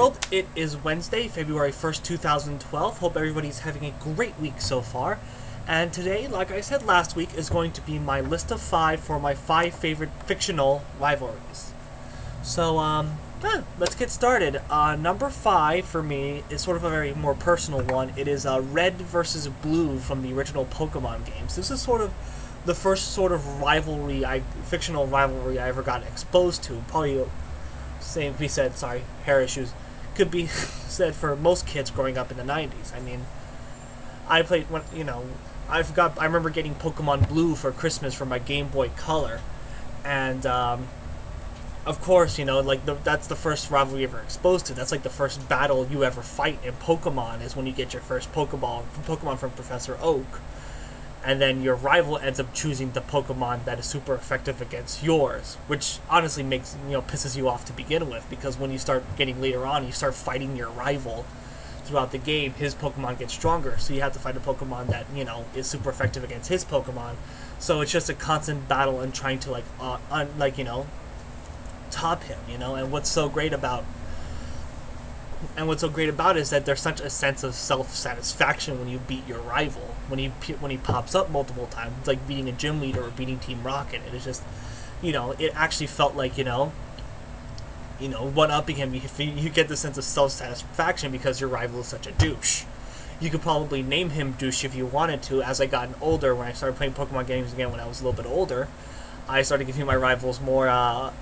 world? It is Wednesday, February 1st, 2012. Hope everybody's having a great week so far. And today, like I said last week, is going to be my list of 5 for my 5 favorite fictional rivalries. So, let's get started. Number 5 for me is sort of a very more personal one. It is Red versus Blue from the original Pokemon games. This is sort of the first sort of fictional rivalry I ever got exposed to. Probably same we said, sorry, hair issues, could be said for most kids growing up in the 90s. I mean, I played when, I remember getting Pokemon Blue for Christmas for my Game Boy Color, and of course, that's the first rivalry you ever exposed to. That's like the first battle you ever fight in Pokemon is when you get your first Pokemon from Professor Oak. And then your rival ends up choosing the Pokemon that is super effective against yours, which honestly pisses you off to begin with, because when you start getting later on, you start fighting your rival throughout the game, his Pokemon gets stronger, so you have to fight a Pokemon that, is super effective against his Pokemon. So it's just a constant battle and trying to, top him, and what's so great about is that there's such a sense of self-satisfaction when you beat your rival. When he pops up multiple times, it's like beating a gym leader or beating Team Rocket. It is just, it actually felt like, one-upping him. You get the sense of self-satisfaction because your rival is such a douche. You could probably name him Douche if you wanted to. As I got older, when I started playing Pokemon games again when I was a little bit older, I started giving my rivals more,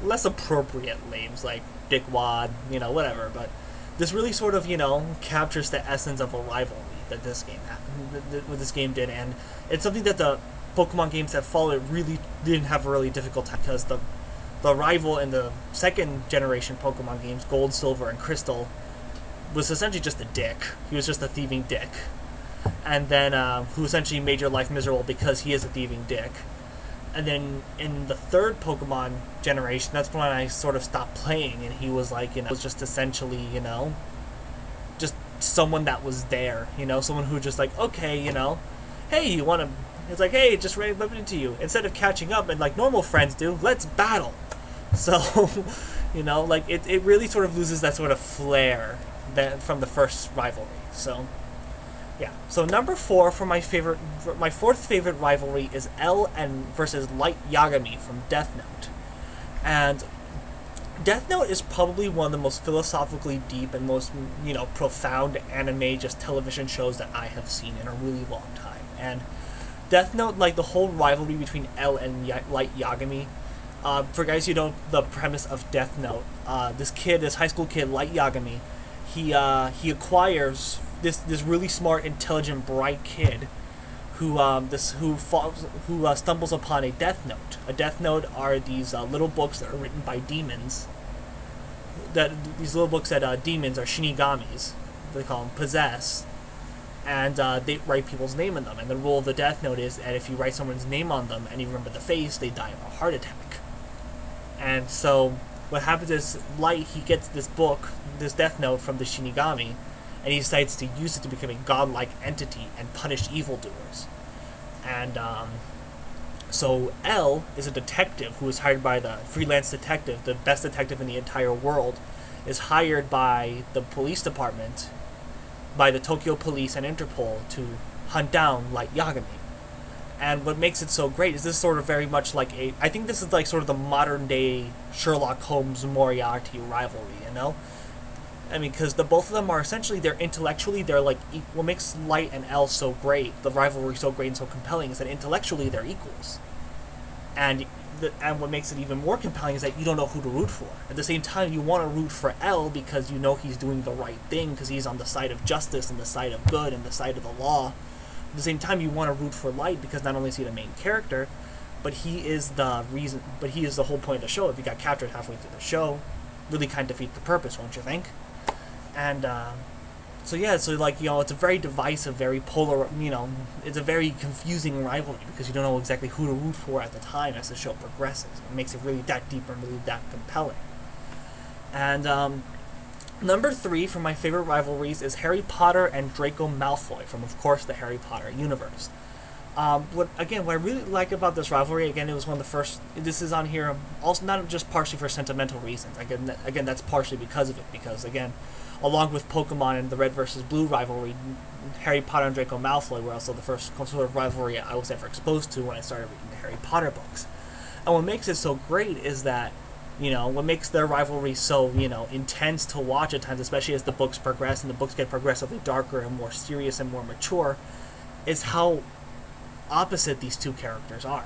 less appropriate names, like Dickwad, whatever, but this really sort of, captures the essence of a rivalry that this game did, and it's something that the Pokemon games that followed really didn't have a really difficult time, because the rival in the second generation Pokemon games, Gold, Silver, and Crystal, was essentially just a dick. He was just a thieving dick, and then who essentially made your life miserable because he is a thieving dick. And then in the third Pokemon generation, that's when I sort of stopped playing, and he was like, was just essentially, just someone that was there, someone who just like, okay, hey, you want to, it's like, hey, just ran into you. Instead of catching up and like normal friends do, let's battle. So, it really sort of loses that sort of flair from the first rivalry. So, yeah. So number 4 for my fourth favorite rivalry is L versus Light Yagami from Death Note. And Death Note is probably one of the most philosophically deep and most, profound anime, just television shows that I have seen in a really long time. And Death Note, like the whole rivalry between L and Light Yagami, for guys who don't, the premise of Death Note, this high school kid, Light Yagami, he acquires this really smart, intelligent, bright kid who stumbles upon a Death Note. A Death Note are these little books that are written by demons. These little books that demons or shinigamis, they call them, possess, and they write people's name in them. And the rule of the Death Note is that if you write someone's name on them and you remember the face, they die of a heart attack. And so what happens is Light, he gets this book, this Death Note from the Shinigami, and he decides to use it to become a godlike entity and punish evildoers. And so L is a detective who is hired by the freelance detective, the best detective in the entire world, is hired by the police department, by the Tokyo Police and Interpol, to hunt down Light Yagami. And what makes it so great is this sort of very much like I think this is like sort of the modern day Sherlock Holmes Moriarty rivalry, I mean, because the both of them are essentially, they're like, what makes Light and L so great, the rivalry so great and so compelling, is that intellectually they're equals. And what makes it even more compelling is that you don't know who to root for. At the same time, you want to root for L because he's doing the right thing, because he's on the side of justice and the side of good and the side of the law. At the same time, you want to root for Light because not only is he the main character, but he is the whole point of the show. If you got captured halfway through the show, really kind of defeat the purpose, don't you think? And it's a very divisive, very polar, it's a very confusing rivalry because you don't know exactly who to root for at the time as the show progresses. It makes it really that deep and really that compelling. And number 3 for my favorite rivalries is Harry Potter and Draco Malfoy from, of course, the Harry Potter universe. What I really like about this rivalry, again, it was one of the first. This is on here also not just partially for sentimental reasons. Again, that's partially because of it. Because again, along with Pokemon and the Red versus Blue rivalry, Harry Potter and Draco Malfoy were also the first sort of rivalry I was ever exposed to when I started reading the Harry Potter books. And what makes it so great is that, what makes their rivalry so, intense to watch at times, especially as the books progress and the books get progressively darker and more serious and more mature, is how opposite these two characters are.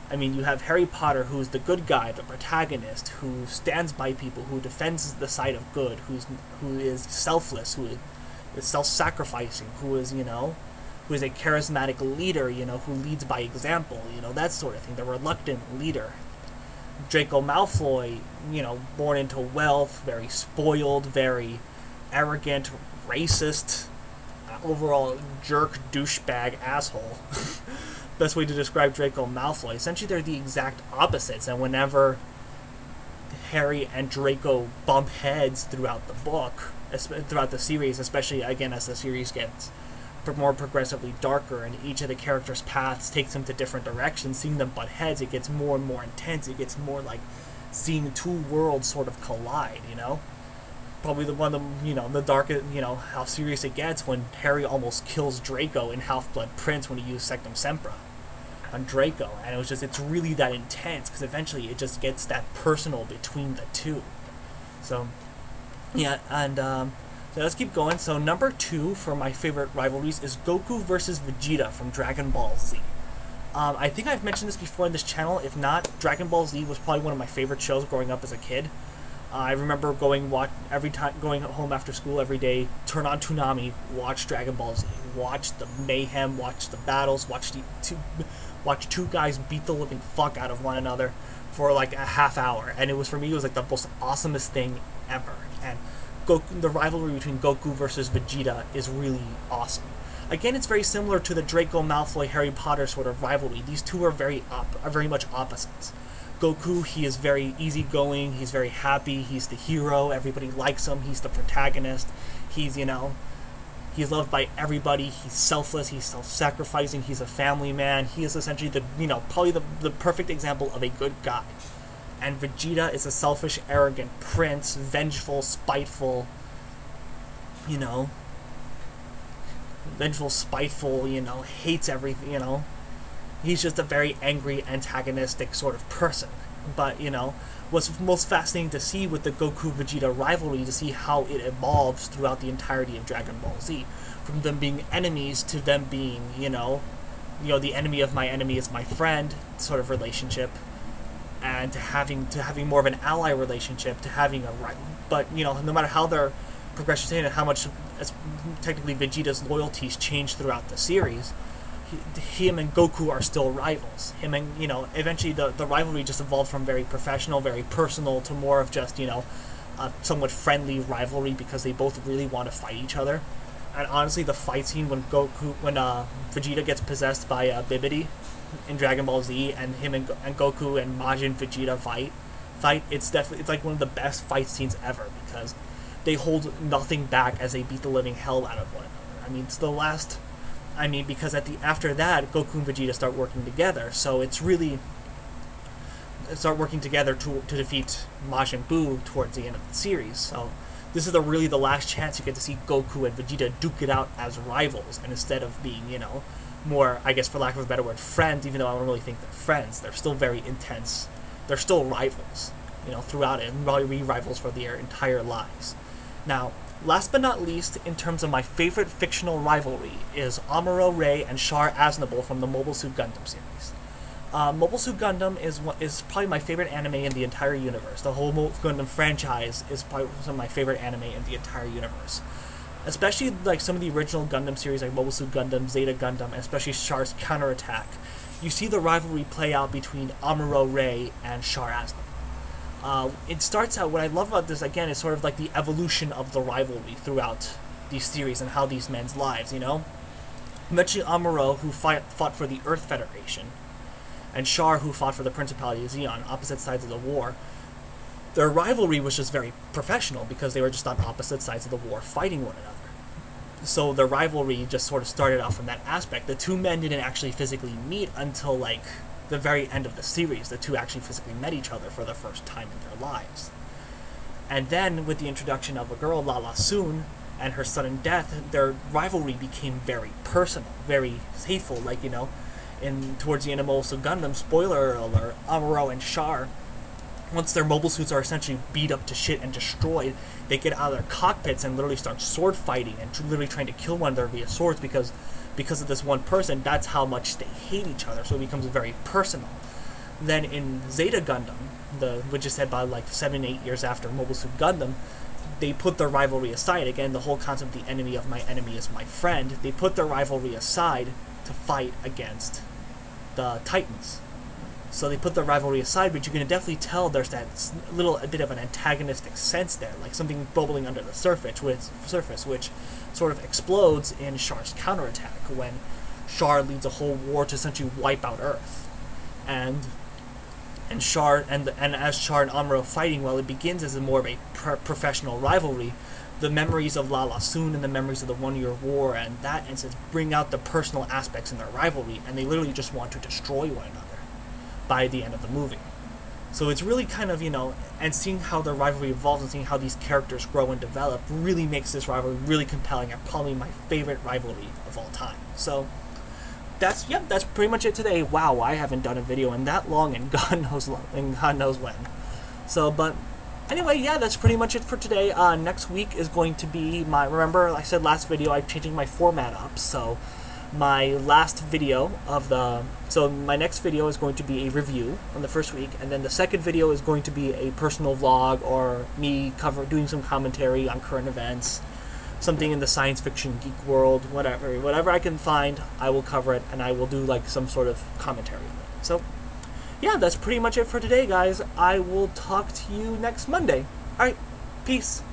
I mean, you have Harry Potter, who's the good guy, the protagonist, who stands by people, who defends the side of good, who is selfless, who is self-sacrificing, who is a charismatic leader, who leads by example, that sort of thing, the reluctant leader. Draco Malfoy, born into wealth, very spoiled, very arrogant, racist, overall jerk, douchebag, asshole. Best way to describe Draco Malfoy. Essentially, they're the exact opposites, and whenever Harry and Draco bump heads throughout the book, throughout the series, especially, again, as the series gets more progressively darker and each of the characters' paths takes them to different directions, seeing them butt heads, it gets more and more intense. It gets more like seeing two worlds sort of collide, Probably the one of the darkest, how serious it gets when Harry almost kills Draco in Half-Blood Prince when he used Sectum Sempra on Draco. And it's really that intense because eventually it just gets that personal between the two. So, yeah, and so let's keep going. So number 2 for my favorite rivalries is Goku versus Vegeta from Dragon Ball Z. I think I've mentioned this before in this channel. If not, Dragon Ball Z was probably one of my favorite shows growing up as a kid. I remember going home after school every day, turn on Toonami, watch Dragon Ball Z, watch the mayhem, watch the battles, watch two guys beat the living fuck out of one another for like a half hour, and it was like the most awesomest thing ever. And the rivalry between Goku versus Vegeta is really awesome. Again, it's very similar to the Draco Malfoy Harry Potter sort of rivalry. These two are very much opposites. Goku, he is very easygoing, he's very happy, he's the hero, everybody likes him, he's the protagonist, he's loved by everybody, he's selfless, he's self-sacrificing, he's a family man, he is essentially probably the perfect example of a good guy. And Vegeta is a selfish, arrogant prince, vengeful, spiteful, hates everything, He's just a very angry, antagonistic sort of person. But, what's most fascinating to see with the Goku-Vegeta rivalry, to see how it evolves throughout the entirety of Dragon Ball Z. From them being enemies to them being, the enemy of my enemy is my friend sort of relationship. And to having more of an ally relationship, to having but, no matter how their progression and how much, technically, Vegeta's loyalties change throughout the series, him and Goku are still rivals. Eventually the rivalry just evolved from very professional, very personal, to more of just, a somewhat friendly rivalry, because they both really want to fight each other. And honestly, the fight scene when Vegeta gets possessed by Bibidi in Dragon Ball Z, and him and Goku and Majin Vegeta fight, it's like one of the best fight scenes ever, because they hold nothing back as they beat the living hell out of one another. Because after that, Goku and Vegeta start working together, so start working together to defeat Majin Buu towards the end of the series. So this is really the last chance you get to see Goku and Vegeta duke it out as rivals, and instead of being, more, I guess for lack of a better word, friends, even though I don't really think they're friends, they're still very intense. They're still rivals, throughout it, and probably rivals for their entire lives. Now, last but not least, in terms of my favorite fictional rivalry, is Amuro Ray and Char Aznable from the Mobile Suit Gundam series. Mobile Suit Gundam is probably my favorite anime in the entire universe. The whole Mobile Suit Gundam franchise is probably some of my favorite anime in the entire universe. Especially like some of the original Gundam series, like Mobile Suit Gundam, Zeta Gundam, and especially Char's Counterattack. You see the rivalry play out between Amuro Ray and Char Aznable. It starts out, what I love about this, again, is sort of like the evolution of the rivalry throughout these series and how these men's lives, Eventually Amuro, who fought for the Earth Federation, and Char, who fought for the Principality of Zeon, opposite sides of the war, their rivalry was just very professional, because they were just on opposite sides of the war fighting one another. so the rivalry just sort of started off from that aspect. The two men didn't actually physically meet until like the very end of the series. The two actually physically met each other for the first time in their lives. And then with the introduction of a girl, Lala Soon, and her sudden death, their rivalry became very personal, very hateful. Like, you know, towards the end of Mobile Suit Gundam, spoiler alert, Amuro and Char, once their mobile suits are essentially beat up to shit and destroyed, they get out of their cockpits and literally start sword fighting and literally trying to kill one another via swords because of this one person. That's how much they hate each other, so it becomes very personal. Then in Zeta Gundam, which is said by like 7-8 years after Mobile Suit Gundam, they put their rivalry aside. Again, the whole concept, the enemy of my enemy is my friend. They put their rivalry aside to fight against the Titans. So they put the rivalry aside, but you can definitely tell there's that little bit of an antagonistic sense there, like something bubbling under the surface, which sort of explodes in Char's counterattack when Char leads a whole war to essentially wipe out Earth. And Char and as Char and Amuro fighting, while it begins as more of a professional rivalry, the memories of Lala Soon and the memories of the 1 Year War and that instance bring out the personal aspects in their rivalry, and they literally just want to destroy one another by the end of the movie. So it's really kind of, you know, and seeing how the rivalry evolves and seeing how these characters grow and develop really makes this rivalry really compelling and probably my favorite rivalry of all time. So that's pretty much it today. Wow, I haven't done a video in that long and God knows when. So, but anyway, yeah, that's pretty much it for today. Next week is going to be remember I said last video I'm changing my format up, so my next video is going to be a review on the first week, and then the second video is going to be a personal vlog or me doing some commentary on current events, something in the science fiction geek world, whatever I can find, I will cover it, and I will do like some sort of commentary on it. So yeah, that's pretty much it for today, guys. I will talk to you next Monday. Alright, peace.